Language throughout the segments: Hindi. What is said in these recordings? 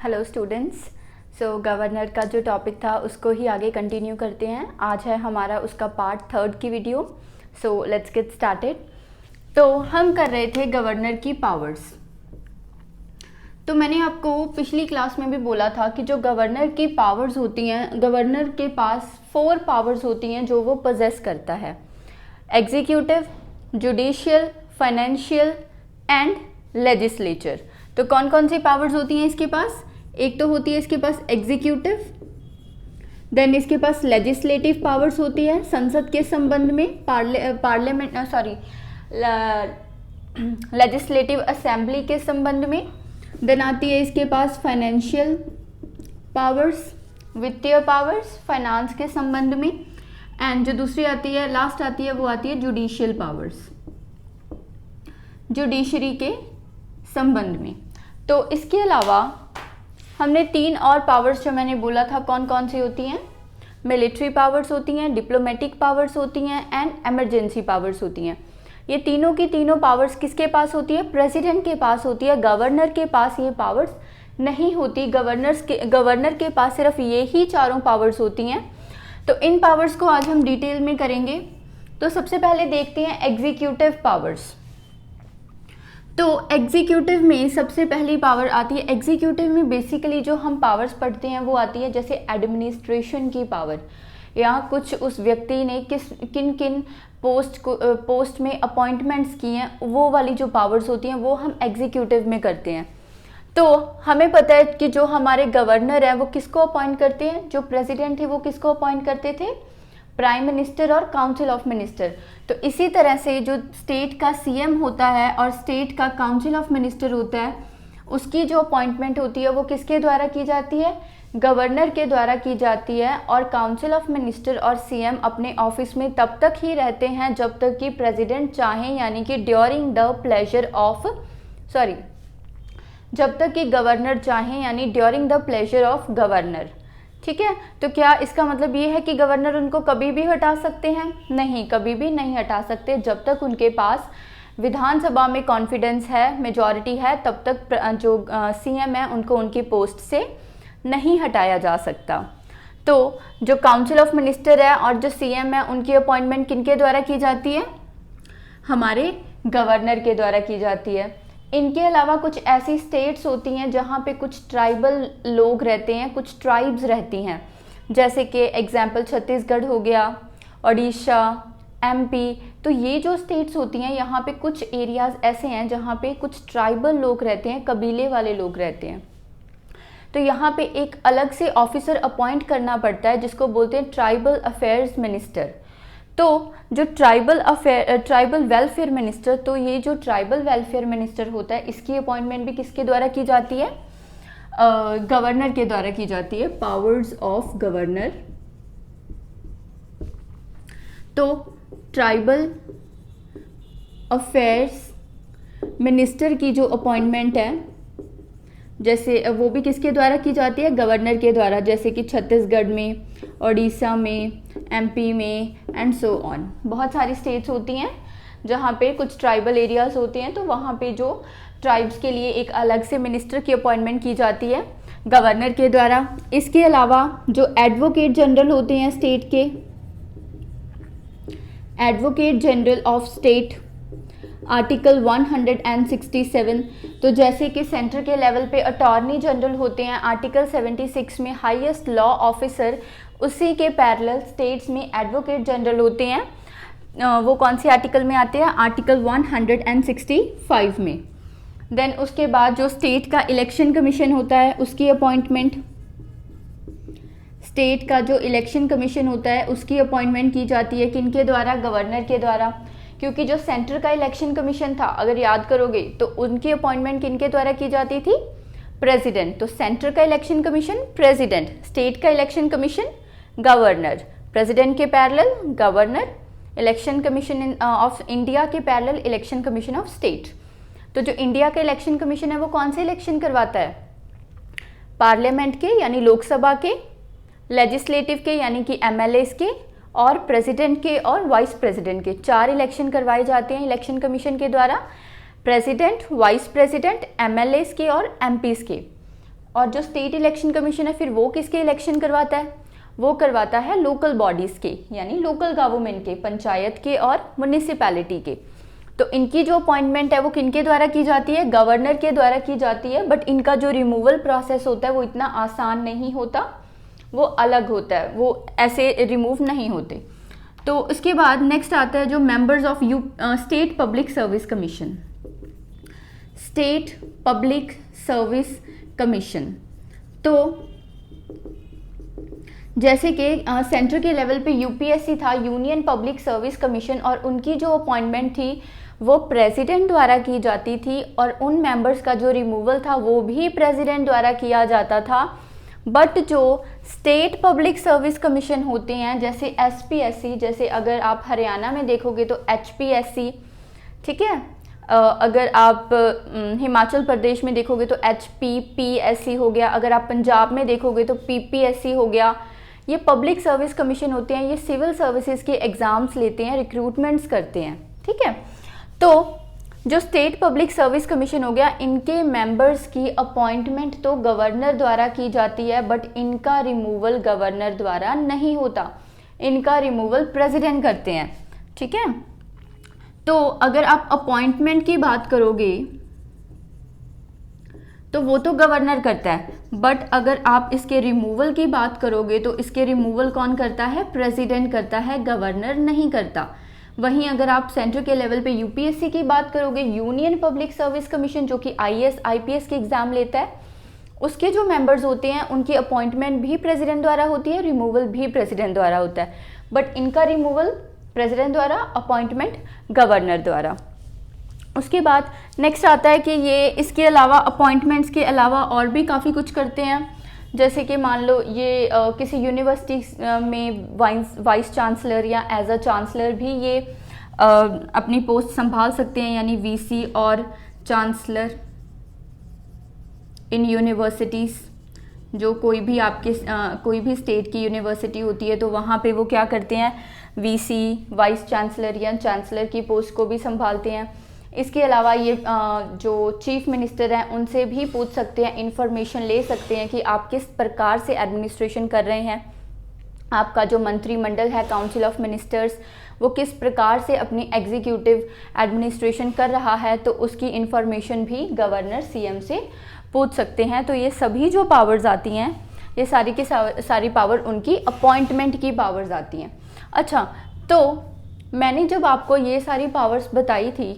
Hello students. सो गवर्नर का जो टॉपिक था उसको ही आगे कंटिन्यू करते हैं। आज है हमारा उसका पार्ट 3 की video. So let's get started. तो हम कर रहे थे गवर्नर की पावर्स। तो मैंने आपको पिछली क्लास में भी बोला था कि जो गवर्नर की पावर्स होती हैं, गवर्नर के पास 4 पावर्स होती हैं जो वो पोजेस करता है। Executive, judicial, financial and legislature. तो कौन कौन सी पावर्स होती हैं इसके पास? एक तो होती है इसके पास एग्जीक्यूटिव, देन इसके पास लेजिस्लेटिव पावर्स होती है संसद के संबंध में, लेजिस्लेटिव असेंबली के संबंध में। देन आती है इसके पास फाइनेंशियल पावर्स, वित्तीय पावर्स फाइनेंस के संबंध में। एंड जो दूसरी आती है, लास्ट आती है, वो आती है जुडिशियल पावर्स, जुडिशरी के संबंध में। तो इसके अलावा हमने 3 और पावर्स जो मैंने बोला था कौन कौन सी होती हैं? मिलिट्री पावर्स होती हैं, डिप्लोमेटिक पावर्स होती हैं एंड इमरजेंसी पावर्स होती हैं। ये तीनों की तीनों पावर्स किसके पास होती है? प्रेसिडेंट के पास होती है। गवर्नर के पास ये पावर्स नहीं होती। गवर्नर के पास सिर्फ ये ही चारों पावर्स होती हैं। तो इन पावर्स को आज हम डिटेल में करेंगे। तो सबसे पहले देखते हैं एग्जीक्यूटिव पावर्स। तो एग्जीक्यूटिव में सबसे पहली पावर आती है, एग्जीक्यूटिव में बेसिकली जो हम पावर्स पढ़ते हैं वो आती है जैसे एडमिनिस्ट्रेशन की पावर, या कुछ उस व्यक्ति ने किन किन पोस्ट में अपॉइंटमेंट्स की हैं, वो वाली जो पावर्स होती हैं वो हम एग्जीक्यूटिव में करते हैं। तो हमें पता है कि जो हमारे गवर्नर है वो किसको अपॉइंट करते हैं, जो प्रेसिडेंट है वो किसको अपॉइंट करते थे? प्राइम मिनिस्टर और काउंसिल ऑफ मिनिस्टर। तो इसी तरह से जो स्टेट का सीएम होता है और स्टेट का काउंसिल ऑफ मिनिस्टर होता है, उसकी जो अपॉइंटमेंट होती है वो किसके द्वारा की जाती है? गवर्नर के द्वारा की जाती है। और काउंसिल ऑफ मिनिस्टर और सीएम अपने ऑफिस में तब तक ही रहते हैं जब तक कि प्रेसिडेंट चाहें, यानी कि जब तक कि गवर्नर चाहें, यानी during the pleasure of governor. ठीक है। तो क्या इसका मतलब ये है कि गवर्नर उनको कभी भी हटा सकते हैं? नहीं, कभी भी नहीं हटा सकते। जब तक उनके पास विधानसभा में कॉन्फिडेंस है, मेजॉरिटी है, तब तक जो सीएम है उनको उनकी पोस्ट से नहीं हटाया जा सकता। तो जो काउंसिल ऑफ मिनिस्टर है और जो सीएम है उनकी अपॉइंटमेंट किनके द्वारा की जाती है? हमारे गवर्नर के द्वारा की जाती है। इनके अलावा कुछ ऐसी स्टेट्स होती हैं जहाँ पे कुछ ट्राइबल लोग रहते हैं, कुछ ट्राइब्स रहती हैं, जैसे कि एग्जाम्पल छत्तीसगढ़ हो गया, उड़ीसा, एमपी। तो ये जो स्टेट्स होती हैं यहाँ पे कुछ एरियाज़ ऐसे हैं जहाँ पे कुछ ट्राइबल लोग रहते हैं, कबीले वाले लोग रहते हैं। तो यहाँ पे एक अलग से ऑफिसर अपॉइंट करना पड़ता है जिसको बोलते हैं ट्राइबल अफेयर्स मिनिस्टर। तो जो ट्राइबल वेलफेयर मिनिस्टर, तो ये जो ट्राइबल वेलफेयर मिनिस्टर होता है इसकी अपॉइंटमेंट भी किसके द्वारा की जाती है? गवर्नर के द्वारा की जाती है। Powers of governor. तो ट्राइबल अफेयर्स मिनिस्टर की जो अपॉइंटमेंट है, जैसे वो भी किसके द्वारा की जाती है? गवर्नर के द्वारा, जैसे कि छत्तीसगढ़ में, उड़ीसा में, एमपी में एंड सो ऑन। बहुत सारी स्टेट्स होती हैं जहाँ पे कुछ ट्राइबल एरियाज होते हैं, तो वहाँ पे जो ट्राइब्स के लिए एक अलग से मिनिस्टर की अपॉइंटमेंट की जाती है गवर्नर के द्वारा। इसके अलावा जो एडवोकेट जनरल होते हैं स्टेट के, advocate general of state, article 167। तो जैसे कि सेंटर के लेवल पे अटॉर्नी जनरल होते हैं, आर्टिकल 76 में हाईएस्ट लॉ ऑफिसर, उसी के पैरेलल स्टेट्स में एडवोकेट जनरल होते हैं। वो कौन सी आर्टिकल में आते हैं? आर्टिकल 165 में। देन उसके बाद जो स्टेट का इलेक्शन कमीशन होता है उसकी अपॉइंटमेंट, स्टेट का जो इलेक्शन कमीशन होता है उसकी अपॉइंटमेंट की जाती है किनके द्वारा? गवर्नर के द्वारा। क्योंकि जो सेंटर का इलेक्शन कमीशन था, अगर याद करोगे, तो उनकी अपॉइंटमेंट किनके द्वारा की जाती थी? प्रेसिडेंट। तो सेंटर का इलेक्शन कमीशन प्रेसिडेंट, स्टेट का इलेक्शन कमीशन गवर्नर, प्रेसिडेंट के parallel governor, election commission of India के parallel election commission of state. तो जो इंडिया का इलेक्शन कमीशन है वो कौन से इलेक्शन करवाता है? पार्लियामेंट के यानी लोकसभा के, लेजिस्लेटिव के यानी कि एमएलएस के, और प्रेसिडेंट के और वाइस प्रेसिडेंट के 4 इलेक्शन करवाए जाते हैं इलेक्शन कमीशन के द्वारा। प्रेसिडेंट, वाइस प्रेसिडेंट, एमएलएस के और एमपीज के। और जो स्टेट इलेक्शन कमीशन है फिर वो किसके इलेक्शन करवाता है? वो करवाता है लोकल बॉडीज़ के, यानी लोकल गवर्नमेंट के, पंचायत के और म्यूनिसिपैलिटी के। तो इनकी जो अपॉइंटमेंट है वो किनके द्वारा की जाती है? गवर्नर के द्वारा की जाती है। बट इनका जो रिमूवल प्रोसेस होता है वो इतना आसान नहीं होता, वो अलग होता है, वो ऐसे रिमूव नहीं होते। तो इसके बाद नेक्स्ट आता है जो members of state public service commission. State public service commission, तो जैसे कि सेंटर के लेवल पे यूपीएससी था, यूनियन पब्लिक सर्विस कमीशन, और उनकी जो अपॉइंटमेंट थी वो प्रेसिडेंट द्वारा की जाती थी और उन मेंबर्स का जो रिमूवल था वो भी प्रेसिडेंट द्वारा किया जाता था। बट जो स्टेट पब्लिक सर्विस कमीशन होते हैं जैसे एसपीएससी, जैसे अगर आप हरियाणा में देखोगे तो एचपीएससी, ठीक है, अगर आप हिमाचल प्रदेश में देखोगे तो एचपीपीएससी हो गया, अगर आप पंजाब में देखोगे तो पीपीएससी हो गया। ये पब्लिक सर्विस कमीशन होते हैं, ये सिविल सर्विसेज के एग्ज़ाम्स लेते हैं, रिक्रूटमेंट्स करते हैं, ठीक है। तो जो स्टेट पब्लिक सर्विस कमीशन हो गया, इनके मेंबर्स की अपॉइंटमेंट तो गवर्नर द्वारा की जाती है, बट इनका रिमूवल गवर्नर द्वारा नहीं होता, इनका रिमूवल प्रेसिडेंट करते हैं, ठीक है। तो अगर आप अपॉइंटमेंट की बात करोगे तो वो तो गवर्नर करता है, बट अगर आप इसके रिमूवल की बात करोगे तो इसके रिमूवल कौन करता है? प्रेसिडेंट करता है, गवर्नर नहीं करता। वहीं अगर आप सेंटर के लेवल पे यूपीएससी की बात करोगे, यूनियन पब्लिक सर्विस कमीशन, जो कि आईएएस आईपीएस के एग्जाम लेता है, उसके जो मेंबर्स होते हैं उनकी अपॉइंटमेंट भी प्रेसिडेंट द्वारा होती है, रिमूवल भी प्रेसिडेंट द्वारा होता है, बट इनका रिमूवल प्रेसिडेंट द्वारा, अपॉइंटमेंट गवर्नर द्वारा। उसके बाद नेक्स्ट आता है कि ये इसके अलावा अपॉइंटमेंट्स के अलावा और भी काफ़ी कुछ करते हैं। जैसे कि मान लो ये किसी यूनिवर्सिटी में वाइस चांसलर या एज अ चांसलर भी ये अपनी पोस्ट संभाल सकते हैं, यानी वीसी और चांसलर इन यूनिवर्सिटीज़। जो कोई भी आपके कोई भी स्टेट की यूनिवर्सिटी होती है तो वहाँ पे वो क्या करते हैं? वीसी, वाइस चांसलर या चांसलर की पोस्ट को भी संभालते हैं। इसके अलावा ये जो चीफ मिनिस्टर हैं उनसे भी पूछ सकते हैं, इंफॉर्मेशन ले सकते हैं कि आप किस प्रकार से एडमिनिस्ट्रेशन कर रहे हैं, आपका जो मंत्रिमंडल है, काउंसिल ऑफ मिनिस्टर्स, वो किस प्रकार से अपनी एग्जीक्यूटिव एडमिनिस्ट्रेशन कर रहा है, तो उसकी इंफॉर्मेशन भी गवर्नर सीएम से पूछ सकते हैं। तो ये सभी जो पावर्स आती हैं, ये सारी की सारी पावर उनकी अपॉइंटमेंट की पावर्स आती हैं। अच्छा, तो मैंने जब आपको ये सारी पावर्स बताई थी,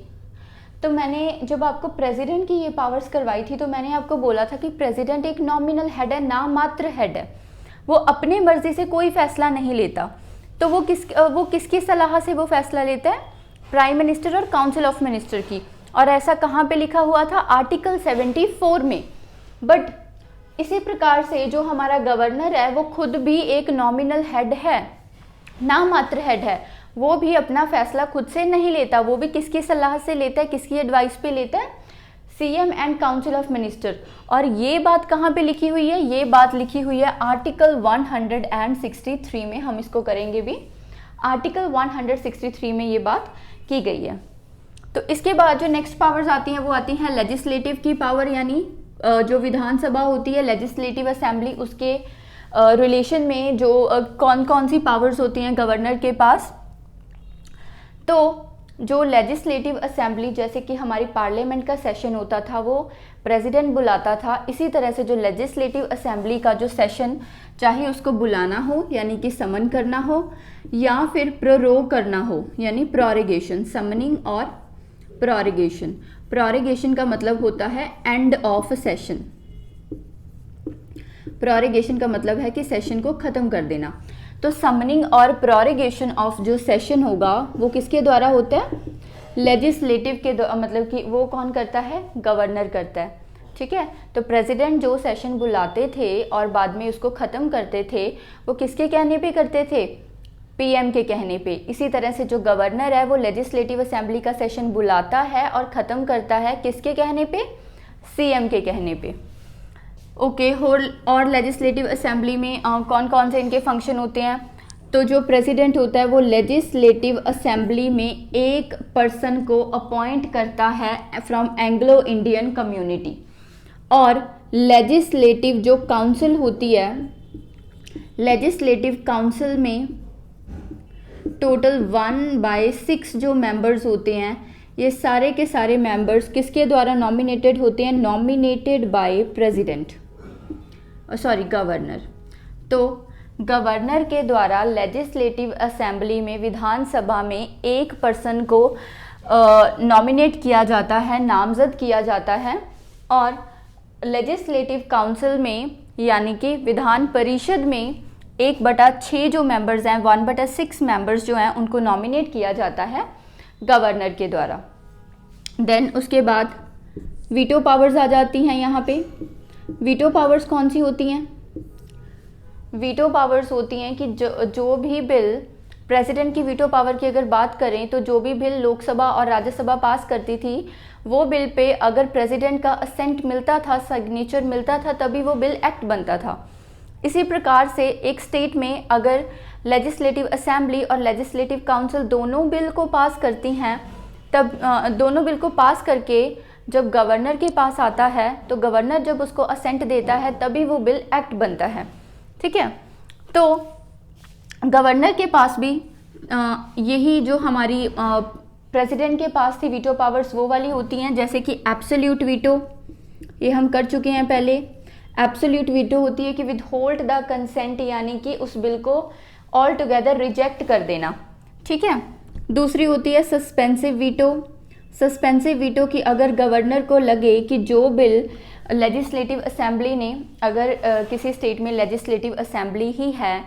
तो मैंने जब आपको प्रेसिडेंट की ये पावर्स करवाई थी तो मैंने आपको बोला था कि प्रेसिडेंट एक नॉमिनल हेड है, नामात्र हेड है, वो अपने मर्जी से कोई फैसला नहीं लेता। तो वो किसकी सलाह से वो फैसला लेता है? प्राइम मिनिस्टर और काउंसिल ऑफ मिनिस्टर की। और ऐसा कहाँ पे लिखा हुआ था? आर्टिकल 74 में। बट इसी प्रकार से जो हमारा गवर्नर है वो खुद भी एक नॉमिनल हेड है, नामात्र हेड है, वो भी अपना फैसला खुद से नहीं लेता, वो भी किसकी सलाह से लेता है, किसकी एडवाइस पे लेता है? CM and council of minister. और ये बात कहाँ पे लिखी हुई है? ये बात लिखी हुई है आर्टिकल 163 में। हम इसको करेंगे भी, आर्टिकल 163 में ये बात की गई है। तो इसके बाद जो नेक्स्ट पावर्स आती हैं वो आती हैं लेजिस्लेटिव की पावर, यानी जो विधानसभा होती है, लेजिस्लेटिव असेंबली, उसके रिलेशन में जो कौन कौन सी पावर्स होती हैं गवर्नर के पास। तो जो लेजिस्लेटिव असेंबली, जैसे कि हमारी पार्लियामेंट का सेशन होता था वो प्रेसिडेंट बुलाता था, इसी तरह से जो लेजिस्लेटिव असेंबली का जो सेशन, चाहे उसको बुलाना हो यानी कि समन करना हो, या फिर प्रोरोग करना हो यानी प्रोरिगेशन, समनिंग और प्रोरिगेशन। प्रोरिगेशन का मतलब होता है एंड ऑफ सेशन। प्रोरिगेशन का मतलब है कि सेशन को ख़त्म कर देना। तो समनिंग और प्रोरिगेशन ऑफ जो सेशन होगा वो किसके द्वारा होता है? लेजिस्लेटिव के मतलब कि वो कौन करता है? गवर्नर करता है, ठीक है। तो प्रेसिडेंट जो सेशन बुलाते थे और बाद में उसको ख़त्म करते थे, वो किसके कहने पे करते थे? पीएम के कहने पे। इसी तरह से जो गवर्नर है वो लेजिस्लेटिव असेंबली का सेशन बुलाता है और ख़त्म करता है किसके कहने पे? सीएम के कहने पे। ओके, और लेजिस्लेटिव असेंबली में कौन कौन से इनके फंक्शन होते हैं? तो जो प्रेसिडेंट होता है वो लेजिस्लेटिव असेंबली में एक पर्सन को अपॉइंट करता है फ्रॉम एंग्लो इंडियन कम्युनिटी, और लेजिस्लेटिव जो काउंसिल होती है, लेजिस्लेटिव काउंसिल में टोटल 1/6 जो मेंबर्स होते हैं, ये सारे के सारे मेंबर्स किसके द्वारा नॉमिनेटेड होते हैं? Nominated by president, sorry governor. तो गवर्नर के द्वारा लेजिस्लेटिव असेंबली में, विधानसभा में एक पर्सन को नॉमिनेट किया जाता है, नामजद किया जाता है, और लेजिस्लेटिव काउंसिल में यानी कि विधान परिषद में 1/6 जो मेंबर्स हैं, 1/6 मेंबर्स जो हैं, उनको नॉमिनेट किया जाता है गवर्नर के द्वारा। देन उसके बाद वीटो पावर्स आ जाती हैं यहाँ पे। वीटो पावर्स कौन सी होती हैं? वीटो पावर्स होती हैं कि जो भी बिल, प्रेसिडेंट की वीटो पावर की अगर बात करें तो जो भी बिल लोकसभा और राज्यसभा पास करती थी, वो बिल पे अगर प्रेसिडेंट का असेंट मिलता था, सिग्नेचर मिलता था, तभी वो बिल एक्ट बनता था। इसी प्रकार से एक स्टेट में अगर लेजिस्लेटिव असेंबली और लेजिस्लेटिव काउंसिल दोनों बिल को पास करती हैं, तब दोनों बिल को पास करके जब गवर्नर के पास आता है, तो गवर्नर जब उसको असेंट देता है तभी वो बिल एक्ट बनता है। ठीक है, तो गवर्नर के पास भी यही जो हमारी प्रेसिडेंट के पास थी वीटो पावर्स, वो वाली होती हैं, जैसे कि एब्सोल्यूट वीटो, ये हम कर चुके हैं पहले। एब्सोल्यूट वीटो होती है कि विदहोल्ड द कंसेंट, यानी कि उस बिल को ऑल टुगेदर रिजेक्ट कर देना। ठीक है, दूसरी होती है सस्पेंसिव वीटो। सस्पेंसिव वीटो की अगर गवर्नर को लगे कि जो बिल लेजिस्लेटिव असेंबली ने, अगर किसी स्टेट में लेजिस्लेटिव असेंबली ही है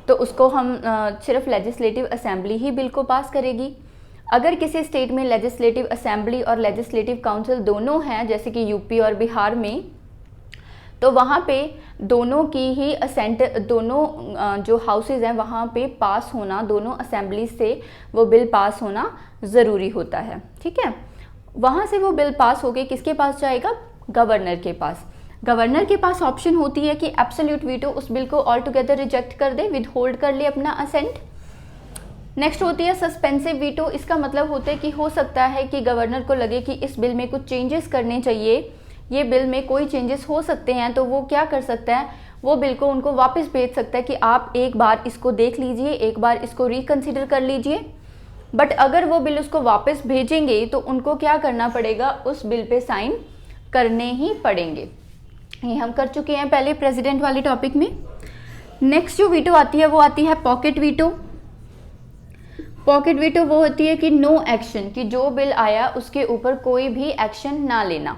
तो उसको हम सिर्फ लेजिस्लेटिव असेंबली ही बिल को पास करेगी। अगर किसी स्टेट में लेजिस्लेटिव असेंबली और लेजिस्लेटिव काउंसिल दोनों हैं, जैसे कि यूपी और बिहार में, तो वहाँ पे दोनों की ही असेंट, दोनों जो हाउसेज हैं वहाँ पे पास होना, दोनों असेंबली से वो बिल पास होना ज़रूरी होता है। ठीक है, वहाँ से वो बिल पास होके किसके पास जाएगा? गवर्नर के पास। गवर्नर के पास ऑप्शन होती है कि एब्सोल्यूट वीटो उस बिल को ऑल टुगेदर रिजेक्ट कर दे, विद होल्ड कर ले अपना असेंट। नेक्स्ट होती है सस्पेंसिव वीटो। इसका मतलब होता है कि हो सकता है कि गवर्नर को लगे कि इस बिल में कुछ चेंजेस करने चाहिए, ये बिल में कोई चेंजेस हो सकते हैं, तो वो क्या कर सकता है? वो बिल को उनको वापस भेज सकता है कि आप एक बार इसको देख लीजिए, एक बार इसको रिकंसिडर कर लीजिए। बट अगर वो बिल उसको वापस भेजेंगे तो उनको क्या करना पड़ेगा? उस बिल पे साइन करने ही पड़ेंगे। ये हम कर चुके हैं पहले प्रेसिडेंट वाले टॉपिक में। नेक्स्ट जो वीटो आती है वो आती है पॉकेट वीटो। पॉकेट वीटो वो होती है कि नो एक्शन, कि जो बिल आया उसके ऊपर कोई भी एक्शन ना लेना,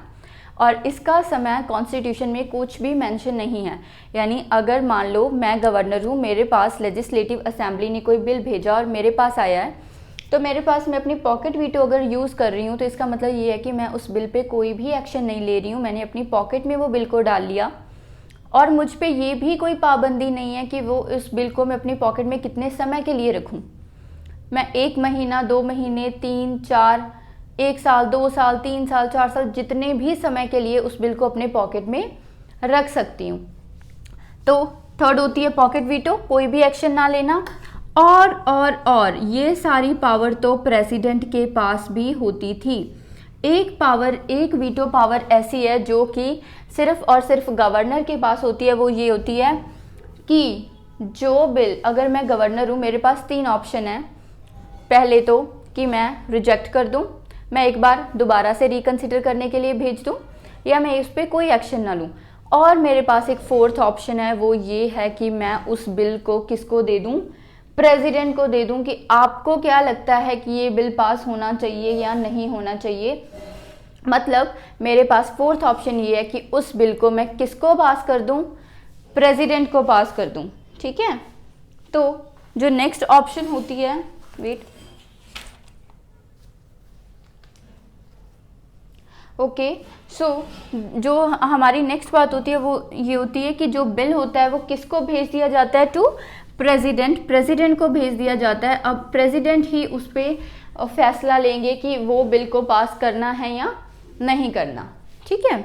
और इसका समय कॉन्स्टिट्यूशन में कुछ भी मेंशन नहीं है। यानी अगर मान लो मैं गवर्नर हूँ, मेरे पास लेजिस्लेटिव असेंबली ने कोई बिल भेजा और मेरे पास आया है, तो मेरे पास मैं अपनी पॉकेट वीटो अगर यूज़ कर रही हूँ तो इसका मतलब ये है कि मैं उस बिल पे कोई भी एक्शन नहीं ले रही हूँ, मैंने अपनी पॉकेट में वो बिल को डाल लिया, और मुझ पे ये भी कोई पाबंदी नहीं है कि वो इस बिल को मैं अपनी पॉकेट में कितने समय के लिए रखूँ। मैं 1 महीना, 2 महीने, 3, 4, 1 साल, 2 साल, 3 साल, 4 साल, जितने भी समय के लिए उस बिल को अपने पॉकेट में रख सकती हूँ। तो थर्ड होती है पॉकेट वीटो, कोई भी एक्शन ना लेना। और ये सारी पावर तो प्रेसिडेंट के पास भी होती थी। एक वीटो पावर ऐसी है जो कि सिर्फ और सिर्फ गवर्नर के पास होती है। वो ये होती है कि जो बिल, अगर मैं गवर्नर हूँ, मेरे पास 3 ऑप्शन है। पहले तो कि मैं रिजेक्ट कर दूँ, मैं एक बार दोबारा से रिकंसिडर करने के लिए भेज दूँ, या मैं इस पर कोई एक्शन ना लूँ। और मेरे पास एक 4th ऑप्शन है, वो ये है कि मैं उस बिल को किसको दे दूँ? प्रेसिडेंट को दे दूं कि आपको क्या लगता है कि ये बिल पास होना चाहिए या नहीं होना चाहिए। मतलब मेरे पास 4th ऑप्शन ये है कि उस बिल को मैं किसको पास कर दूं? प्रेसिडेंट को पास कर दूं। ठीक है, तो जो नेक्स्ट ऑप्शन होती है, वेट, ओके, सो जो हमारी नेक्स्ट बात होती है वो ये होती है कि जो बिल होता है वो किसको भेज दिया जाता है? टू प्रेसिडेंट को भेज दिया जाता है। अब प्रेसिडेंट ही उस पर फैसला लेंगे कि वो बिल को पास करना है या नहीं करना। ठीक है,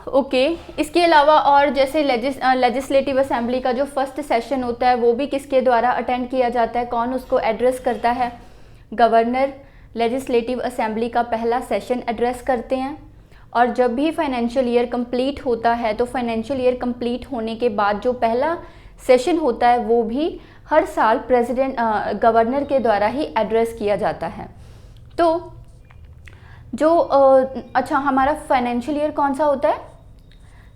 ओके इसके अलावा और जैसे लेजिस्लेटिव असेंबली का जो फर्स्ट सेशन होता है वो भी किसके द्वारा अटेंड किया जाता है, कौन उसको एड्रेस करता है, गवर्नर लेजिस्लेटिव असेंबली का पहला सेशन एड्रेस करते हैं। और जब भी फाइनेंशियल ईयर कंप्लीट होता है तो फाइनेंशियल ईयर कंप्लीट होने के बाद जो पहला सेशन होता है वो भी हर साल गवर्नर के द्वारा ही एड्रेस किया जाता है। तो जो अच्छा हमारा फाइनेंशियल ईयर कौन सा होता है,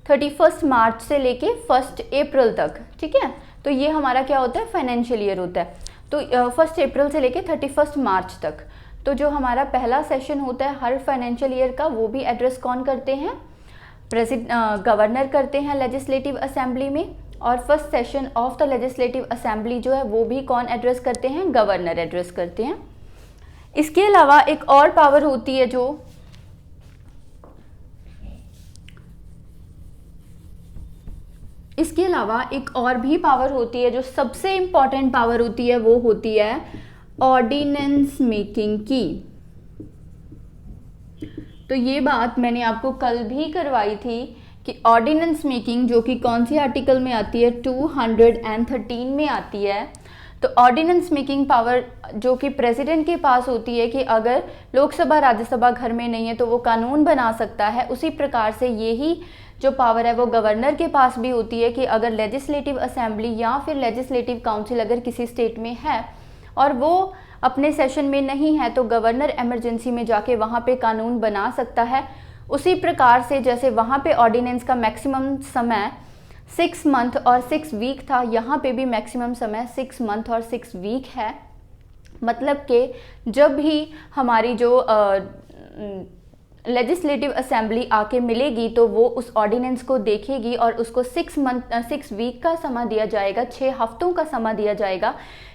31 मार्च से लेके 1 अप्रैल तक, ठीक है। तो ये हमारा क्या होता है, फाइनेंशियल ईयर होता है। तो 1 अप्रैल से लेके 31 मार्च तक तो जो हमारा पहला सेशन होता है हर फाइनेंशियल ईयर का वो भी एड्रेस कौन करते हैं, गवर्नर करते हैं लेजिस्लेटिव असेंबली में। और first session of the legislative assembly जो है वो भी कौन एड्रेस करते हैं, गवर्नर एड्रेस करते हैं। इसके अलावा एक और पावर होती है जो इसके अलावा एक और भी पावर होती है जो सबसे इम्पॉर्टेंट पावर होती है, वो होती है ऑर्डिनेंस मेकिंग की। तो ये बात मैंने आपको कल भी करवाई थी कि ऑर्डिनेंस मेकिंग जो कि कौन सी आर्टिकल में आती है, 213 में आती है। तो ऑर्डिनेंस मेकिंग पावर जो कि प्रेसिडेंट के पास होती है कि अगर लोकसभा राज्यसभा घर में नहीं है तो वो कानून बना सकता है, उसी प्रकार से यही जो पावर है वो गवर्नर के पास भी होती है कि अगर लेजिस्लेटिव असेंबली या फिर लेजिस्लेटिव काउंसिल अगर किसी स्टेट में है और वो अपने सेशन में नहीं है तो गवर्नर इमरजेंसी में जाके वहाँ पे कानून बना सकता है। उसी प्रकार से जैसे वहाँ पे ऑर्डिनेंस का मैक्सिमम समय 6 मंथ और 6 वीक था, यहाँ पे भी मैक्सिमम समय 6 मंथ और 6 वीक है। मतलब कि जब भी हमारी जो लेजिस्लेटिव असेंबली आके मिलेगी तो वो उस ऑर्डिनेंस को देखेगी और उसको 6 वीक का समय दिया जाएगा, 6 हफ्तों का समय दिया जाएगा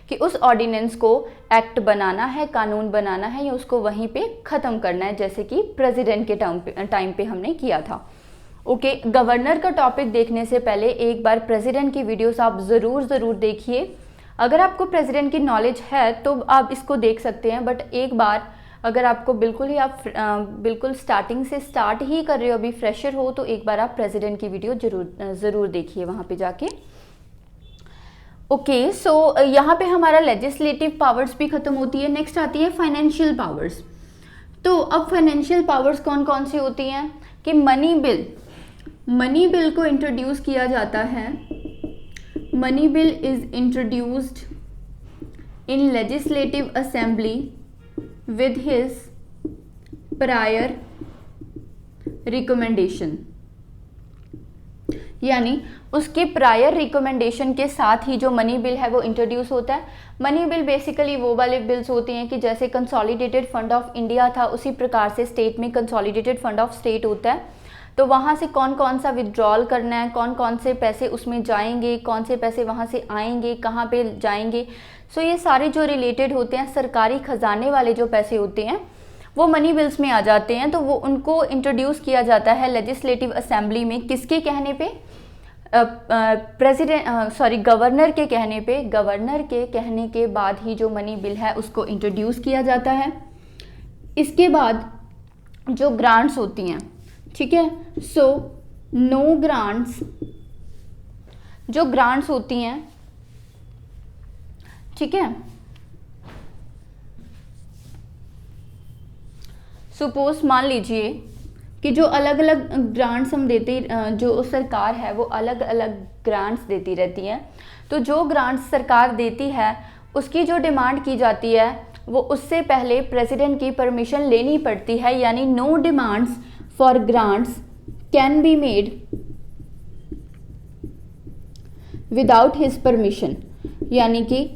कि उस ऑर्डिनेंस को एक्ट बनाना है, कानून बनाना है या उसको वहीं पे ख़त्म करना है, जैसे कि प्रेसिडेंट के टाइम पे हमने किया था। ओके, गवर्नर का टॉपिक देखने से पहले एक बार प्रेसिडेंट की वीडियोस आप ज़रूर देखिए। अगर आपको प्रेसिडेंट की नॉलेज है तो आप इसको देख सकते हैं, बट एक बार अगर आपको बिल्कुल स्टार्टिंग से स्टार्ट ही कर रहे हो, अभी फ्रेशर हो, तो एक बार आप प्रेसिडेंट की वीडियो ज़रूर देखिए वहाँ पे जाके। ओके, सो यहाँ पे हमारा लेजिस्लेटिव पावर्स भी खत्म होती है। नेक्स्ट आती है फाइनेंशियल पावर्स। तो अब फाइनेंशियल पावर्स कौन कौन सी होती हैं कि मनी बिल को इंट्रोड्यूस किया जाता है। Money bill is introduced in legislative assembly with his prior recommendation, यानी उसके प्रायर रिकमेंडेशन के साथ ही जो मनी बिल है वो इंट्रोड्यूस होता है। मनी बिल बेसिकली वो वाले बिल्स होते हैं कि जैसे कंसोलिडेटेड फंड ऑफ इंडिया था, उसी प्रकार से स्टेट में कंसोलिडेटेड फंड ऑफ स्टेट होता है। तो वहाँ से कौन कौन सा विड्रॉल करना है, कौन कौन से पैसे उसमें जाएंगे, कौन से पैसे वहाँ से आएंगे, कहाँ पे जाएंगे, सो ये सारे जो रिलेटेड होते हैं सरकारी खजाने वाले जो पैसे होते हैं वो मनी बिल्स में आ जाते हैं। तो वो उनको इंट्रोड्यूस किया जाता है लेजिस्लेटिव असेंबली में, किसके कहने पे, गवर्नर के कहने पे। गवर्नर के कहने के बाद ही जो मनी बिल है उसको इंट्रोड्यूस किया जाता है। इसके बाद जो ग्रांट्स होती हैं, ठीक है, सो नो ग्रांट्स, जो ग्रांट्स होती हैं, ठीक है, सपोज मान लीजिए कि जो अलग अलग ग्रांट्स हम देते, जो सरकार है वो अलग अलग ग्रांट्स देती रहती है। तो जो ग्रांट्स सरकार देती है उसकी जो डिमांड की जाती है वो उससे पहले प्रेसिडेंट की परमिशन लेनी पड़ती है, यानी no demands for grants can be made without his permission. यानी कि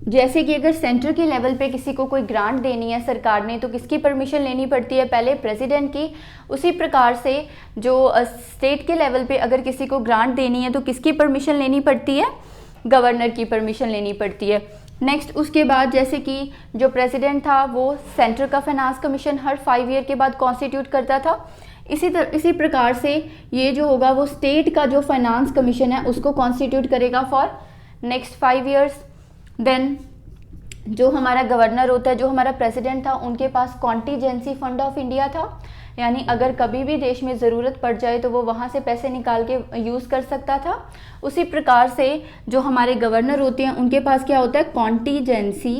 जैसे कि अगर सेंटर के लेवल पे किसी को कोई ग्रांट देनी है सरकार ने तो किसकी परमिशन लेनी पड़ती है, पहले प्रेसिडेंट की। उसी प्रकार से जो स्टेट के लेवल पे अगर किसी को ग्रांट देनी है तो किसकी परमिशन लेनी पड़ती है, गवर्नर की परमिशन लेनी पड़ती है। नेक्स्ट उसके बाद जैसे कि जो प्रेसिडेंट था वो सेंटर का फाइनेंस कमीशन हर 5 ईयर के बाद कॉन्स्टिट्यूट करता था। इसी प्रकार से ये जो होगा वो स्टेट का जो फाइनेंस कमीशन है उसको कॉन्स्टिट्यूट करेगा फॉर नेक्स्ट 5 ईयर्स। देन जो हमारा गवर्नर होता है, जो हमारा प्रेसिडेंट था, उनके पास कॉन्टीजेंसी फंड ऑफ इंडिया था, यानी अगर कभी भी देश में ज़रूरत पड़ जाए तो वो वहाँ से पैसे निकाल के यूज़ कर सकता था। उसी प्रकार से जो हमारे गवर्नर होते हैं उनके पास क्या होता है, कॉन्टीजेंसी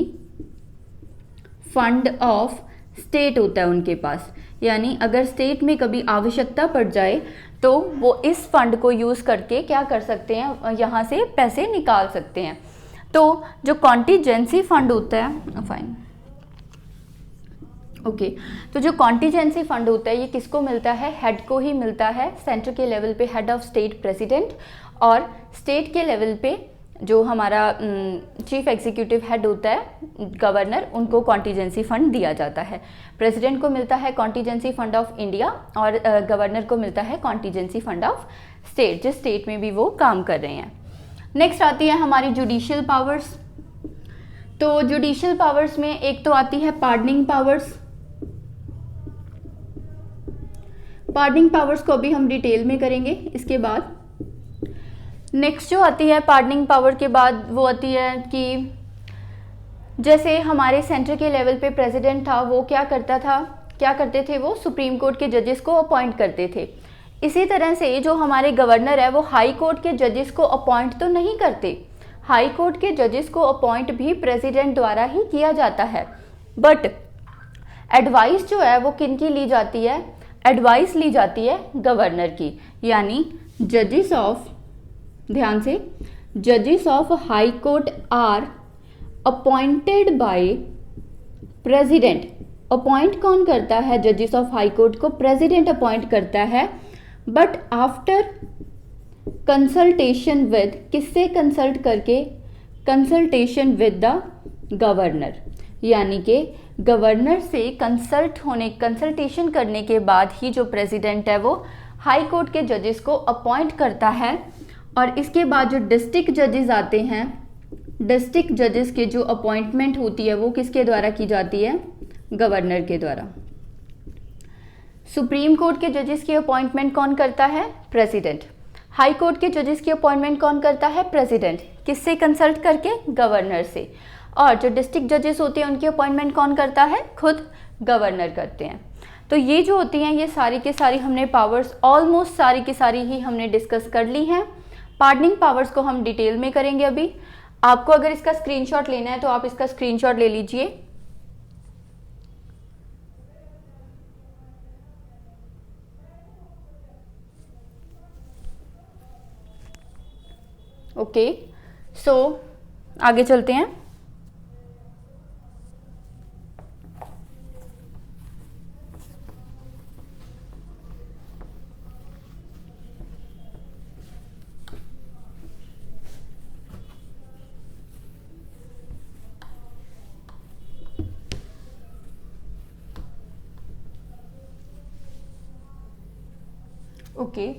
फंड ऑफ स्टेट होता है उनके पास, यानी अगर स्टेट में कभी आवश्यकता पड़ जाए तो वो इस फंड को यूज़ करके क्या कर सकते हैं, यहाँ से पैसे निकाल सकते हैं। तो जो कॉन्टीजेंसी फंड होता है, फाइन ओके, तो जो कॉन्टीजेंसी फंड होता है ये किसको मिलता है, हेड को ही मिलता है। सेंटर के लेवल पे हेड ऑफ स्टेट प्रेसिडेंट, और स्टेट के लेवल पे जो हमारा चीफ एग्जीक्यूटिव हेड होता है गवर्नर, उनको कॉन्टीजेंसी फंड दिया जाता है। प्रेसिडेंट को मिलता है कॉन्टीजेंसी फंड ऑफ इंडिया और गवर्नर को मिलता है कॉन्टीजेंसी फंड ऑफ स्टेट, जिस स्टेट में भी वो काम कर रहे हैं। नेक्स्ट आती है हमारी जुडिशियल पावर्स। तो जुडिशियल पावर्स में एक तो आती है पार्डनिंग पावर्स। पार्डनिंग पावर्स को अभी हम डिटेल में करेंगे इसके बाद। नेक्स्ट जो आती है पार्डनिंग पावर के बाद वो आती है कि जैसे हमारे सेंटर के लेवल पे प्रेसिडेंट था, वो क्या करते थे, वो सुप्रीम कोर्ट के जजेस को अपॉइंट करते थे। इसी तरह से जो हमारे गवर्नर है वो हाई कोर्ट के जजेस को अपॉइंट तो नहीं करते, हाई कोर्ट के जजेस को अपॉइंट भी प्रेसिडेंट द्वारा ही किया जाता है। बट एडवाइस जो है वो किनकी ली जाती है, एडवाइस ली जाती है गवर्नर की, यानी जजेस ऑफ, ध्यान से, जजेस of high court are appointed by president. Appoint कौन करता है जजेस ऑफ हाई कोर्ट को, प्रेसिडेंट अपॉइंट करता है, बट आफ्टर कंसल्टेशन विद, किससे कंसल्ट करके, कंसल्टेशन विद द गवर्नर, यानी कि गवर्नर से कंसल्टेशन करने के बाद ही जो प्रेसिडेंट है वो हाई कोर्ट के जजेस को अपॉइंट करता है। और इसके बाद जो डिस्ट्रिक्ट जजेस आते हैं, डिस्ट्रिक्ट जजेस के जो अपॉइंटमेंट होती है वो किसके द्वारा की जाती है, गवर्नर के द्वारा। सुप्रीम कोर्ट के जजेस की अपॉइंटमेंट कौन करता है, प्रेसिडेंट। हाई कोर्ट के जजेस की अपॉइंटमेंट कौन करता है, प्रेसिडेंट। किससे कंसल्ट करके, गवर्नर से। और जो डिस्ट्रिक्ट जजेस होते हैं उनकी अपॉइंटमेंट कौन करता है, खुद गवर्नर करते हैं। तो ये जो होती हैं ये सारी की सारी हमने पावर्स, ऑलमोस्ट सारी की सारी ही हमने डिस्कस कर ली हैं। पार्डनिंग पावर्स को हम डिटेल में करेंगे अभी। आपको अगर इसका स्क्रीनशॉट लेना है तो आप इसका स्क्रीनशॉट ले लीजिए। ओके, सो आगे चलते हैं। ओके,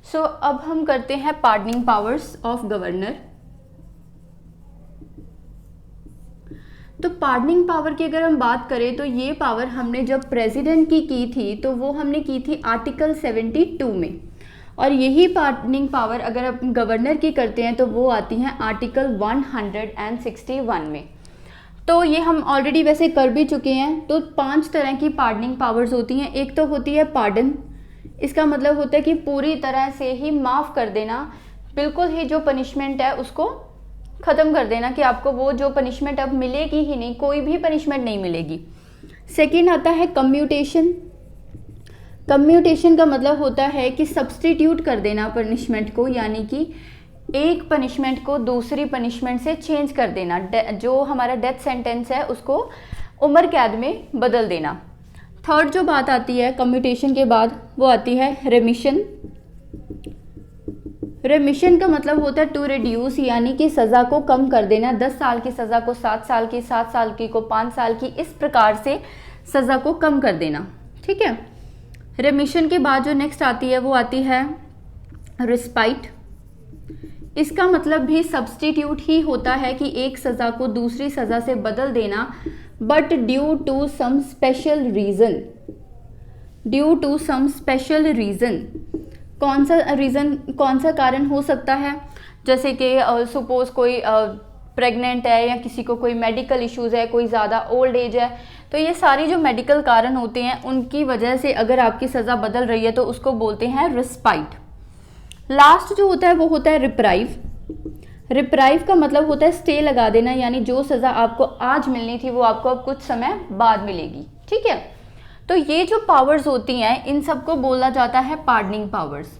सो अब हम करते हैं पार्डनिंग पावर्स ऑफ गवर्नर। तो पार्डनिंग पावर की अगर हम बात करें तो ये पावर हमने जब प्रेसिडेंट की थी तो वो हमने की थी आर्टिकल 72 में, और यही पार्डनिंग पावर अगर हम गवर्नर की करते हैं तो वो आती हैं आर्टिकल 161 में। तो ये हम ऑलरेडी वैसे कर भी चुके हैं। तो 5 तरह की पार्डनिंग पावर्स होती हैं। एक तो होती है पार्डन, इसका मतलब होता है कि पूरी तरह से ही माफ़ कर देना, बिल्कुल ही जो पनिशमेंट है उसको ख़त्म कर देना कि आपको वो जो पनिशमेंट अब मिलेगी ही नहीं, कोई भी पनिशमेंट नहीं मिलेगी। सेकंड आता है कम्यूटेशन। कम्यूटेशन का मतलब होता है कि सब्सटीट्यूट कर देना पनिशमेंट को, यानी कि एक पनिशमेंट को दूसरी पनिशमेंट से चेंज कर देना। जो हमारा डेथ सेंटेंस है उसको उम्र कैद में बदल देना। थर्ड जो बात आती है कम्यूटेशन के बाद वो आती है रेमिशन। रेमिशन का मतलब होता है टू रिड्यूस, यानी कि सज़ा को कम कर देना। 10 साल की सज़ा को 7 साल की, 7 साल की को 5 साल की, इस प्रकार से सज़ा को कम कर देना। ठीक है। रेमिशन के बाद जो नेक्स्ट आती है वो आती है रिस्पाइट। इसका मतलब भी सब्सटीट्यूट ही होता है कि एक सज़ा को दूसरी सज़ा से बदल देना, but due to some special reason. Due to some special reason, कौन सा रीज़न, कौन सा कारण हो सकता है? जैसे कि सपोज कोई प्रेग्नेंट है या किसी को कोई मेडिकल इश्यूज़ है, कोई ज़्यादा ओल्ड एज है, तो ये सारी जो मेडिकल कारण होते हैं उनकी वजह से अगर आपकी सज़ा बदल रही है तो उसको बोलते हैं रिस्पाइट। लास्ट जो होता है वो होता है रिप्राइव। रिप्राइव का मतलब होता है स्टे लगा देना, यानी जो सज़ा आपको आज मिलनी थी वो आपको अब कुछ समय बाद मिलेगी। ठीक है, तो ये जो पावर्स होती हैं इन सबको बोला जाता है पार्डनिंग पावर्स।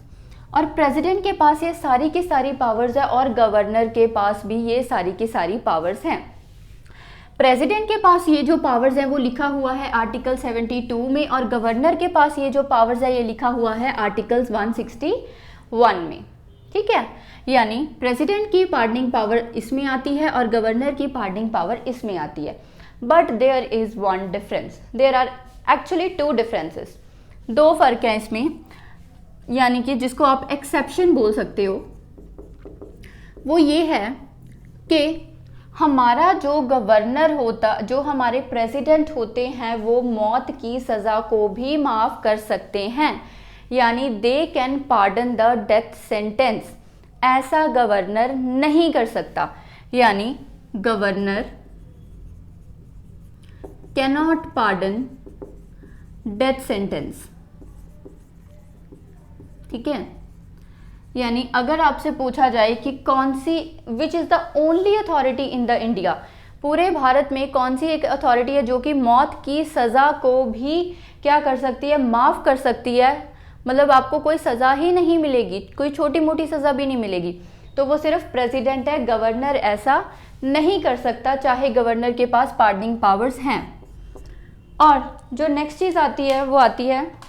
और प्रेसिडेंट के पास ये सारी की सारी पावर्स है और गवर्नर के पास भी ये सारी की सारी पावर्स हैं। प्रेसिडेंट के पास ये जो पावर्स हैं वो लिखा हुआ है आर्टिकल 72 में, और गवर्नर के पास ये जो पावर्स है ये लिखा हुआ है आर्टिकल्स 161 में। ठीक है, यानी प्रेसिडेंट की पार्डनिंग पावर इसमें आती है और गवर्नर की पार्डनिंग पावर इसमें आती है। But there is one difference, there are actually 2 differences, 2 फर्क हैं इसमें, यानी कि जिसको आप एक्सेप्शन बोल सकते हो। वो ये है कि हमारा जो गवर्नर होता, जो हमारे प्रेसिडेंट होते हैं वो मौत की सज़ा को भी माफ़ कर सकते हैं, यानी they can pardon the death sentence. ऐसा गवर्नर नहीं कर सकता, यानी governor cannot pardon death sentence. ठीक है, यानी अगर आपसे पूछा जाए कि कौन सी which is the only authority in the India, पूरे भारत में कौन सी एक अथॉरिटी है जो कि मौत की सज़ा को भी क्या कर सकती है, माफ़ कर सकती है, मतलब आपको कोई सज़ा ही नहीं मिलेगी, कोई छोटी मोटी सज़ा भी नहीं मिलेगी, तो वो सिर्फ प्रेसिडेंट है। गवर्नर ऐसा नहीं कर सकता, चाहे गवर्नर के पास पार्डनिंग पावर्स हैं। और जो नेक्स्ट चीज़ आती है वो आती है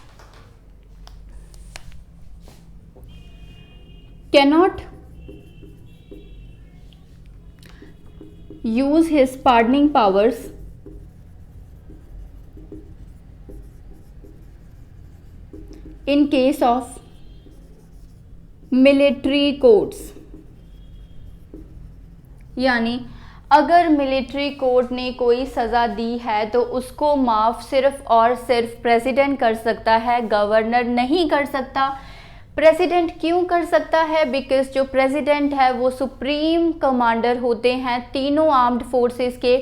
cannot use his pardoning powers in case of military courts, यानी अगर मिलिट्री कोर्ट ने कोई सज़ा दी है तो उसको माफ़ सिर्फ और सिर्फ प्रेसिडेंट कर सकता है, गवर्नर नहीं कर सकता। प्रेसिडेंट क्यों कर सकता है? बिकॉज जो प्रेसिडेंट है वो सुप्रीम कमांडर होते हैं तीनों आर्म्ड फोर्सेस के,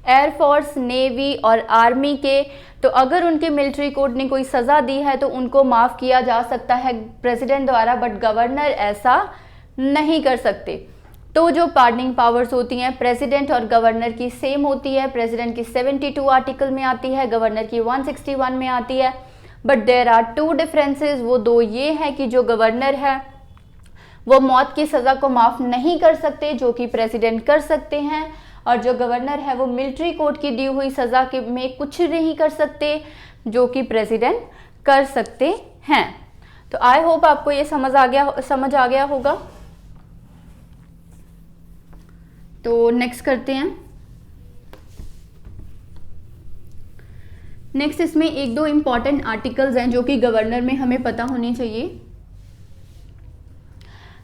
एयरफोर्स, नेवी और आर्मी के। तो अगर उनके मिलिट्री कोर्ट ने कोई सज़ा दी है तो उनको माफ़ किया जा सकता है प्रेसिडेंट द्वारा, बट गवर्नर ऐसा नहीं कर सकते। तो जो पार्डनिंग पावर्स होती हैं प्रेसिडेंट और गवर्नर की सेम होती है। प्रेसिडेंट की 72 आर्टिकल में आती है, गवर्नर की 161 में आती है। बट देयर आर 2 डिफरेंसेस, वो 2 ये हैं कि जो गवर्नर है वो मौत की सज़ा को माफ़ नहीं कर सकते जो कि प्रेसिडेंट कर सकते हैं, और जो गवर्नर है वो मिलिट्री कोर्ट की दी हुई सज़ा के में कुछ नहीं कर सकते जो कि प्रेसिडेंट कर सकते हैं। तो आई होप आपको ये समझ आ गया होगा। तो नेक्स्ट करते हैं। नेक्स्ट इसमें 1-2 इम्पॉर्टेंट आर्टिकल्स हैं जो कि गवर्नर में हमें पता होने चाहिए।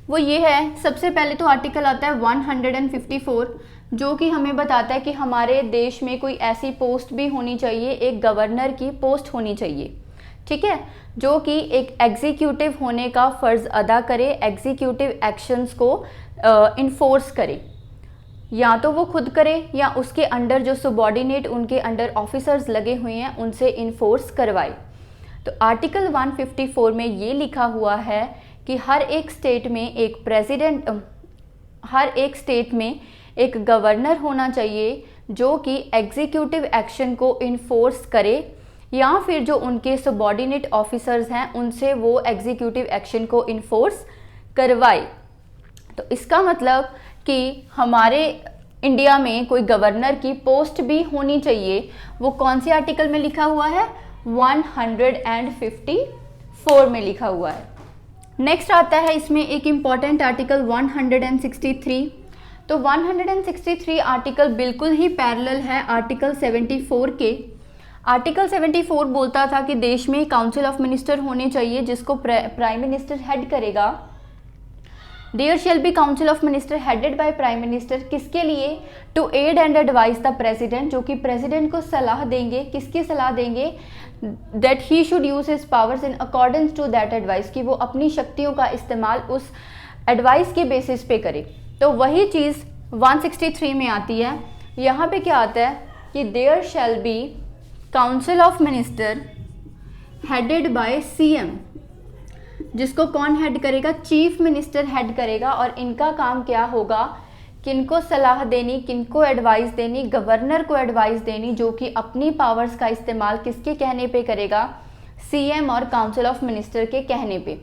वो ये है, सबसे पहले तो आर्टिकल आता है 154 जो कि हमें बताता है कि हमारे देश में कोई ऐसी पोस्ट भी होनी चाहिए, एक गवर्नर की पोस्ट होनी चाहिए, ठीक है, जो कि एक एग्जीक्यूटिव होने का फ़र्ज़ अदा करे, एग्जीक्यूटिव एक्शंस को इन्फोर्स करे, या तो वो खुद करे या उसके अंडर जो सबॉर्डिनेट उनके अंडर ऑफिसर्स लगे हुए हैं उनसे इन्फोर्स करवाए। तो आर्टिकल 154 में ये लिखा हुआ है कि हर एक स्टेट में एक गवर्नर होना चाहिए जो कि एग्जीक्यूटिव एक्शन को इन्फोर्स करे, या फिर जो उनके सबॉर्डिनेट ऑफिसर्स हैं उनसे वो एग्जीक्यूटिव एक्शन को इन्फोर्स करवाए। तो इसका मतलब कि हमारे इंडिया में कोई गवर्नर की पोस्ट भी होनी चाहिए। वो कौन सी आर्टिकल में लिखा हुआ है? 154 में लिखा हुआ है। नेक्स्ट आता है इसमें एक इम्पॉर्टेंट आर्टिकल 163। तो 163 आर्टिकल बिल्कुल ही पैरेलल है आर्टिकल 74 के। आर्टिकल 74 बोलता था कि देश में काउंसिल ऑफ मिनिस्टर होने चाहिए जिसको प्राइम मिनिस्टर हेड करेगा। There shall be council of minister headed by prime minister, किसके लिए? To aid and advise the president, जो कि प्रेसिडेंट को सलाह देंगे। किसकी सलाह देंगे? That he should use his powers in accordance to that advice, कि वो अपनी शक्तियों का इस्तेमाल उस एडवाइस के बेसिस पे करे। तो वही चीज़ 163 में आती है। यहाँ पे क्या आता है कि there shall be council of minister headed by CM, जिसको कौन हेड करेगा? चीफ मिनिस्टर हेड करेगा। और इनका काम क्या होगा? किनको सलाह देनी, किनको एडवाइस देनी? गवर्नर को एडवाइस देनी, जो कि अपनी पावर्स का इस्तेमाल किसके कहने पे करेगा? सीएम और काउंसिल ऑफ मिनिस्टर के कहने पे।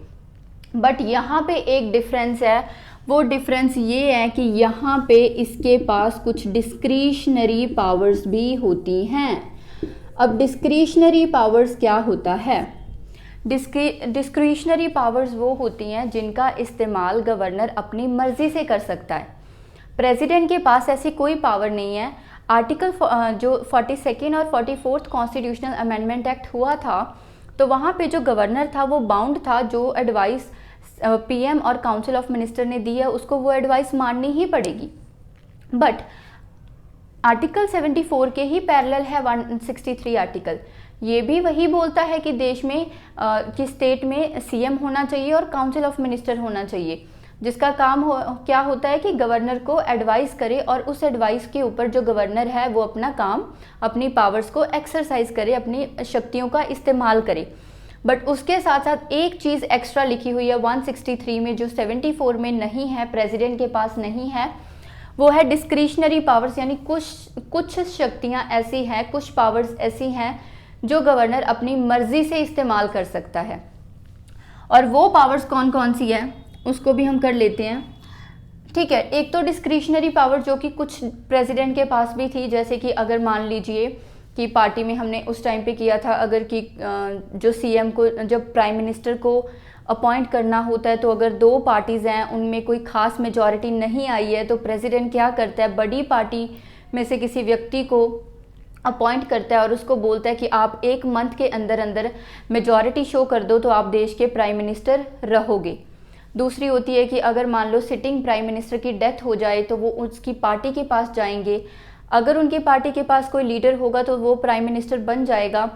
बट यहाँ पे एक डिफरेंस है, वो डिफरेंस ये है कि यहाँ पे इसके पास कुछ डिस्क्रिशनरी पावर्स भी होती हैं। अब डिस्क्रिशनरी पावर्स क्या होता है? डिस्क्रिशनरी पावर्स वो होती हैं जिनका इस्तेमाल गवर्नर अपनी मर्जी से कर सकता है। प्रेसिडेंट के पास ऐसी कोई पावर नहीं है। आर्टिकल जो 42 और 44 कॉन्स्टिट्यूशनल अमेंडमेंट एक्ट हुआ था, तो वहाँ पे जो गवर्नर था वो बाउंड था, जो एडवाइस पीएम और काउंसिल ऑफ मिनिस्टर ने दी है उसको वो एडवाइस माननी ही पड़ेगी। बट आर्टिकल 74 के ही पैरेलल है 163 आर्टिकल, ये भी वही बोलता है कि देश में कि स्टेट में सीएम होना चाहिए और काउंसिल ऑफ मिनिस्टर होना चाहिए, जिसका काम क्या होता है कि गवर्नर को एडवाइस करे और उस एडवाइस के ऊपर जो गवर्नर है वो अपना काम, अपनी पावर्स को एक्सरसाइज करे, अपनी शक्तियों का इस्तेमाल करे। बट उसके साथ साथ एक चीज़ एक्स्ट्रा लिखी हुई है 163 में, जो 74 में नहीं है, प्रेसिडेंट के पास नहीं है, वो है डिस्क्रिशनरी पावर्स। यानी कुछ शक्तियाँ ऐसी हैं, कुछ पावर्स ऐसी हैं जो गवर्नर अपनी मर्जी से इस्तेमाल कर सकता है। और वो पावर्स कौन कौन सी है उसको भी हम कर लेते हैं। ठीक है, एक तो डिस्क्रिशनरी पावर जो कि कुछ प्रेसिडेंट के पास भी थी, जैसे कि अगर मान लीजिए कि पार्टी में हमने उस टाइम पे किया था, अगर कि जो सीएम को, जब प्राइम मिनिस्टर को अपॉइंट करना होता है, तो अगर दो पार्टीज़ हैं उनमें कोई खास मेजॉरिटी नहीं आई है, तो प्रेसिडेंट क्या करता है, बड़ी पार्टी में से किसी व्यक्ति को अपॉइंट करता है और उसको बोलता है कि आप 1 मंथ के अंदर अंदर मेजॉरिटी शो कर दो तो आप देश के प्राइम मिनिस्टर रहोगे। दूसरी होती है कि अगर मान लो सिटिंग प्राइम मिनिस्टर की डेथ हो जाए तो वो उसकी पार्टी के पास जाएंगे, अगर उनकी पार्टी के पास कोई लीडर होगा तो वो प्राइम मिनिस्टर बन जाएगा,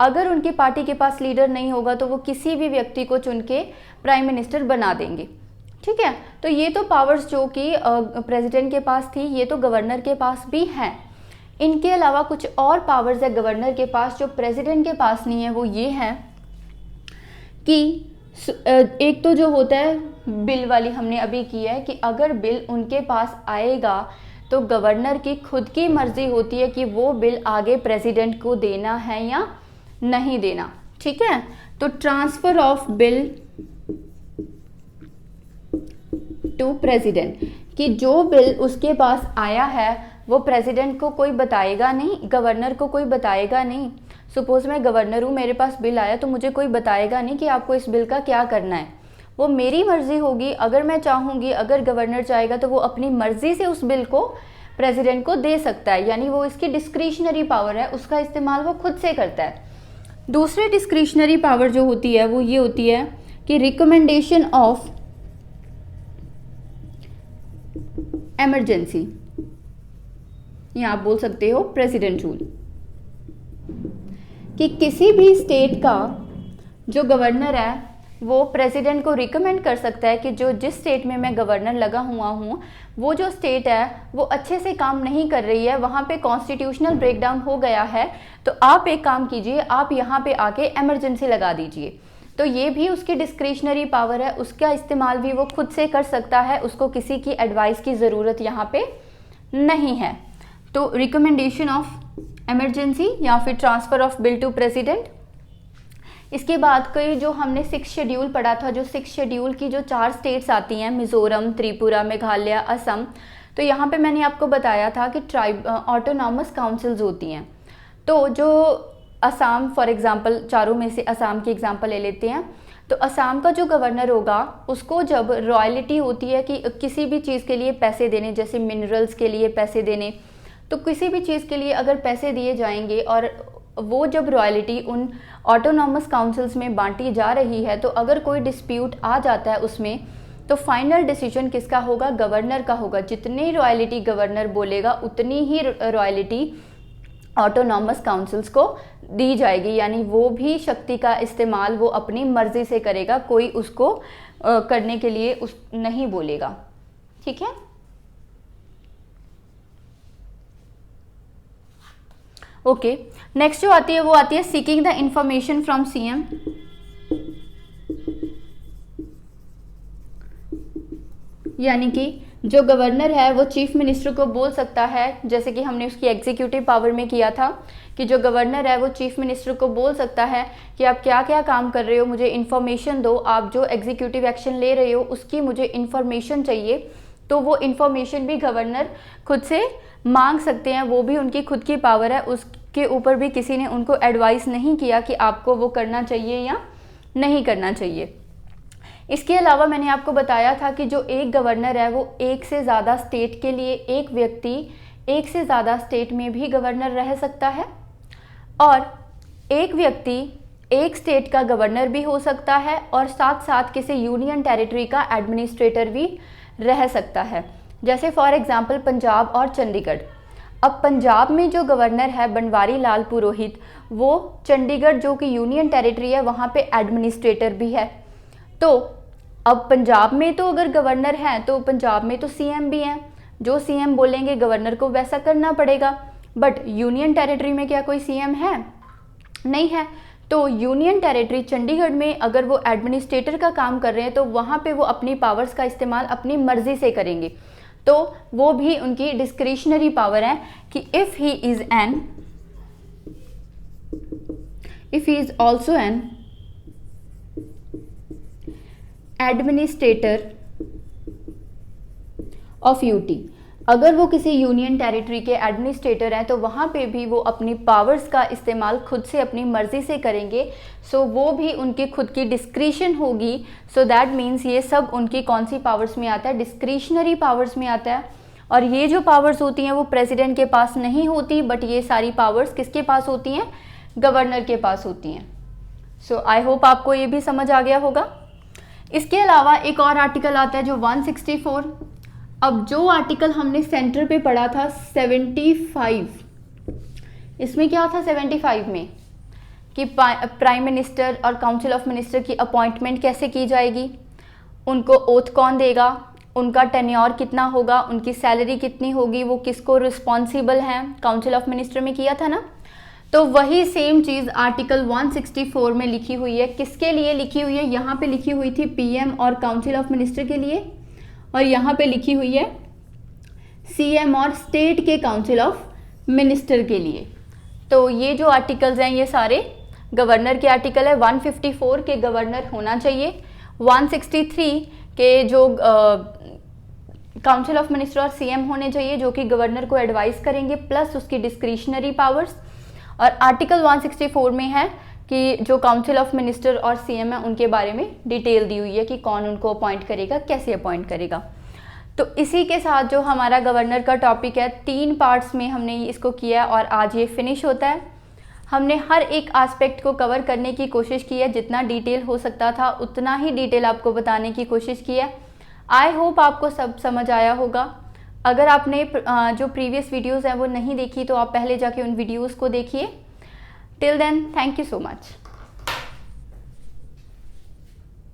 अगर उनकी पार्टी के पास लीडर नहीं होगा तो वो किसी भी व्यक्ति को चुन के प्राइम मिनिस्टर बना देंगे। ठीक है, तो ये तो पावर्स जो कि प्रेसिडेंट के पास थी, ये तो गवर्नर के पास भी हैं। इनके अलावा कुछ और पावर्स है गवर्नर के पास जो प्रेसिडेंट के पास नहीं है। वो ये है कि एक तो जो होता है बिल वाली, हमने अभी की है कि अगर बिल उनके पास आएगा तो गवर्नर की खुद की मर्जी होती है कि वो बिल आगे प्रेसिडेंट को देना है या नहीं देना। ठीक है, तो transfer of bill to president, कि जो बिल उसके पास आया है वो प्रेसिडेंट को कोई बताएगा नहीं, गवर्नर को कोई बताएगा नहीं। सपोज मैं गवर्नर हूँ, मेरे पास बिल आया तो मुझे कोई बताएगा नहीं कि आपको इस बिल का क्या करना है, वो मेरी मर्जी होगी। अगर मैं चाहूँगी, अगर गवर्नर चाहेगा तो वो अपनी मर्जी से उस बिल को प्रेसिडेंट को दे सकता है, यानी वो इसकी डिस्क्रिशनरी पावर है, उसका इस्तेमाल वो खुद से करता है। दूसरी डिस्क्रिशनरी पावर जो होती है वो ये होती है कि रिकमेंडेशन ऑफ इमरजेंसी, या आप बोल सकते हो प्रेसिडेंट रूल, कि किसी भी स्टेट का जो गवर्नर है वो प्रेसिडेंट को रिकमेंड कर सकता है कि जो जिस स्टेट में मैं गवर्नर लगा हुआ हूँ वो जो स्टेट है वो अच्छे से काम नहीं कर रही है, वहाँ पे कॉन्स्टिट्यूशनल ब्रेकडाउन हो गया है, तो आप एक काम कीजिए, आप यहाँ पे आके इमरजेंसी लगा दीजिए। तो ये भी उसकी डिस्क्रिशनरी पावर है, उसका इस्तेमाल भी वो खुद से कर सकता है, उसको किसी की एडवाइस की ज़रूरत यहाँ पे नहीं है। तो रिकमेंडेशन ऑफ इमरजेंसी या फिर transfer of bill to president. इसके बाद कोई जो हमने 6 शेड्यूल पढ़ा था, जो 6 शेड्यूल की जो 4 स्टेट्स आती हैं, मिज़ोरम, त्रिपुरा, मेघालय, असम, तो यहाँ पे मैंने आपको बताया था कि ऑटोनॉमस काउंसिल्स होती हैं। तो जो असम फॉर एग्जांपल, चारों में से असम की एग्जांपल ले लेते हैं, तो असम का जो गवर्नर होगा उसको जब रॉयल्टी होती है कि किसी भी चीज़ के लिए पैसे देने, जैसे मिनरल्स के लिए पैसे देने, तो किसी भी चीज़ के लिए अगर पैसे दिए जाएंगे और वो जब रॉयल्टी उन ऑटोनॉमस काउंसिल्स में बांटी जा रही है, तो अगर कोई डिस्प्यूट आ जाता है उसमें, तो फाइनल डिसीजन किसका होगा? गवर्नर का होगा। जितनी रॉयल्टी गवर्नर बोलेगा उतनी ही रॉयल्टी ऑटोनॉमस काउंसिल्स को दी जाएगी, यानी वो भी शक्ति का इस्तेमाल वो अपनी मर्जी से करेगा, कोई उसको करने के लिए नहीं बोलेगा। ठीक है, ओके, नेक्स्ट जो आती है वो आती है seeking the information from CM. यानी कि जो गवर्नर है वो चीफ मिनिस्टर को बोल सकता है, जैसे कि हमने उसकी एग्जीक्यूटिव पावर में किया था कि जो गवर्नर है वो चीफ मिनिस्टर को बोल सकता है कि आप क्या क्या काम कर रहे हो, मुझे इन्फॉर्मेशन दो, आप जो एग्जीक्यूटिव एक्शन ले रहे हो उसकी मुझे इन्फॉर्मेशन चाहिए। तो वो इन्फॉर्मेशन भी गवर्नर खुद से मांग सकते हैं, वो भी उनकी खुद की पावर है, उसके ऊपर भी किसी ने उनको एडवाइस नहीं किया कि आपको वो करना चाहिए या नहीं करना चाहिए। इसके अलावा मैंने आपको बताया था कि जो एक गवर्नर है वो एक से ज़्यादा स्टेट के लिए, एक व्यक्ति एक से ज़्यादा स्टेट में भी गवर्नर रह सकता है, और एक व्यक्ति एक स्टेट का गवर्नर भी हो सकता है और साथ साथ किसी यूनियन टेरिटरी का एडमिनिस्ट्रेटर भी रह सकता है। जैसे फॉर एग्जांपल पंजाब और चंडीगढ़। अब पंजाब में जो गवर्नर है बनवारी लाल पुरोहित, वो चंडीगढ़ जो कि यूनियन टेरिटरी है वहाँ पे एडमिनिस्ट्रेटर भी है। तो अब पंजाब में तो अगर गवर्नर है तो पंजाब में तो सीएम भी हैं, जो सीएम बोलेंगे गवर्नर को वैसा करना पड़ेगा। बट यूनियन टेरिटरी में क्या कोई सीएम है? नहीं है। तो यूनियन टेरिटरी चंडीगढ़ में अगर वो एडमिनिस्ट्रेटर का काम कर रहे हैं तो वहाँ पे वो अपनी पावर्स का इस्तेमाल अपनी मर्जी से करेंगे। तो वो भी उनकी डिस्क्रिशनरी पावर है कि if he is also an administrator of UT, अगर वो किसी यूनियन टेरिटरी के एडमिनिस्ट्रेटर हैं तो वहाँ पे भी वो अपनी पावर्स का इस्तेमाल खुद से अपनी मर्जी से करेंगे। सो वो भी उनकी खुद की डिस्क्रिशन होगी। सो दैट मीन्स ये सब उनकी कौन सी पावर्स में आता है? डिस्क्रिशनरी पावर्स में आता है। और ये जो पावर्स होती हैं वो प्रेसिडेंट के पास नहीं होती, बट ये सारी पावर्स किसके पास होती हैं? गवर्नर के पास होती हैं। सो आई होप आपको ये भी समझ आ गया होगा। इसके अलावा एक और आर्टिकल आता है जो 164। अब जो आर्टिकल हमने सेंटर पे पढ़ा था 75, इसमें क्या था 75 में कि प्राइम मिनिस्टर और काउंसिल ऑफ मिनिस्टर की अपॉइंटमेंट कैसे की जाएगी, उनको ओथ कौन देगा, उनका टेन्योर कितना होगा, उनकी सैलरी कितनी होगी, वो किसको रिस्पॉन्सिबल हैं, काउंसिल ऑफ मिनिस्टर में किया था ना। तो वही सेम चीज़ आर्टिकल 164 में लिखी हुई है। किसके लिए लिखी हुई है? यहाँ पे लिखी हुई थी पीएम और काउंसिल ऑफ मिनिस्टर के लिए, और यहाँ पे लिखी हुई है सीएम और स्टेट के काउंसिल ऑफ मिनिस्टर के लिए। तो ये जो आर्टिकल्स हैं ये सारे गवर्नर के आर्टिकल है। 154 के गवर्नर होना चाहिए, 163 के जो काउंसिल ऑफ मिनिस्टर और सीएम होने चाहिए जो कि गवर्नर को एडवाइस करेंगे प्लस उसकी डिस्क्रिशनरी पावर्स। और आर्टिकल 164 में है कि जो काउंसिल ऑफ मिनिस्टर और सीएम है उनके बारे में डिटेल दी हुई है कि कौन उनको अपॉइंट करेगा, कैसे अपॉइंट करेगा। तो इसी के साथ जो हमारा गवर्नर का टॉपिक है 3 पार्ट्स में हमने इसको किया है और आज ये फिनिश होता है। हमने हर एक एस्पेक्ट को कवर करने की कोशिश की है, जितना डिटेल हो सकता था उतना ही डिटेल आपको बताने की कोशिश की है। आई होप आपको सब समझ आया होगा। अगर आपने जो प्रीवियस वीडियोस हैं वो नहीं देखी तो आप पहले जाके उन वीडियोस को देखिए। Till then thank you so much.